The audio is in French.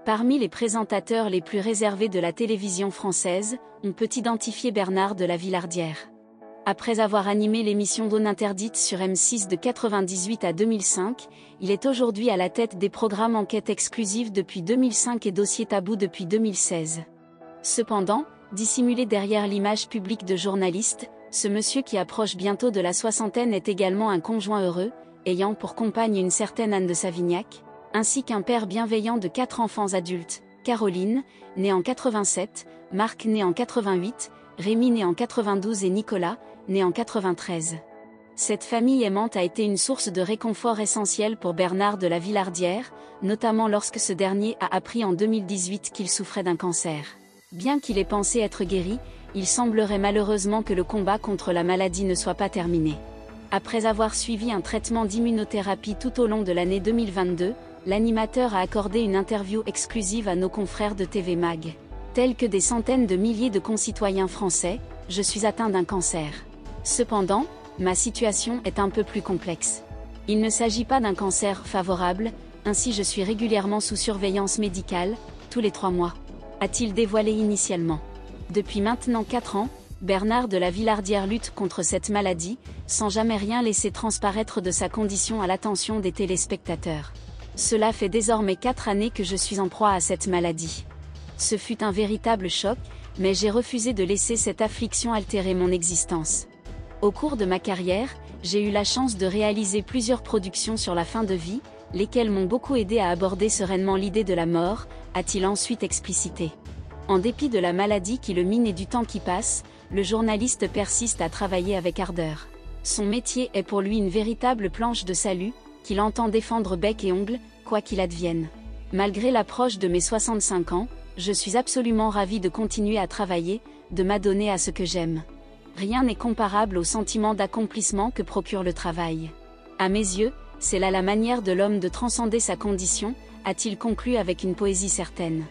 Parmi les présentateurs les plus réservés de la télévision française, on peut identifier Bernard de la Villardière. Après avoir animé l'émission Zone Interdite sur M6 de 1998 à 2005, il est aujourd'hui à la tête des programmes Enquête exclusive depuis 2005 et Dossier tabou depuis 2016. Cependant, dissimulé derrière l'image publique de journaliste, ce monsieur qui approche bientôt de la soixantaine est également un conjoint heureux, ayant pour compagne une certaine Anne de Savignac, ainsi qu'un père bienveillant de 4 enfants adultes, Caroline, née en 87, Marc né en 88, Rémi né en 92 et Nicolas, né en 93. Cette famille aimante a été une source de réconfort essentielle pour Bernard de la Villardière, notamment lorsque ce dernier a appris en 2018 qu'il souffrait d'un cancer. Bien qu'il ait pensé être guéri, il semblerait malheureusement que le combat contre la maladie ne soit pas terminé. Après avoir suivi un traitement d'immunothérapie tout au long de l'année 2022, l'animateur a accordé une interview exclusive à nos confrères de TV Mag. Tels que des centaines de milliers de concitoyens français, je suis atteint d'un cancer. Cependant, ma situation est un peu plus complexe. Il ne s'agit pas d'un cancer favorable, ainsi je suis régulièrement sous surveillance médicale, tous les 3 mois. A-t-il dévoilé initialement. Depuis maintenant 4 ans, Bernard de la Villardière lutte contre cette maladie, sans jamais rien laisser transparaître de sa condition à l'attention des téléspectateurs. Cela fait désormais 4 années que je suis en proie à cette maladie. Ce fut un véritable choc, mais j'ai refusé de laisser cette affliction altérer mon existence. Au cours de ma carrière, j'ai eu la chance de réaliser plusieurs productions sur la fin de vie, lesquelles m'ont beaucoup aidé à aborder sereinement l'idée de la mort, a-t-il ensuite explicité. En dépit de la maladie qui le mine et du temps qui passe, le journaliste persiste à travailler avec ardeur. Son métier est pour lui une véritable planche de salut, qu'il entend défendre bec et ongles, quoi qu'il advienne. Malgré l'approche de mes 65 ans, je suis absolument ravi de continuer à travailler, de m'adonner à ce que j'aime. Rien n'est comparable au sentiment d'accomplissement que procure le travail. À mes yeux, c'est là la manière de l'homme de transcender sa condition, a-t-il conclu avec une poésie certaine.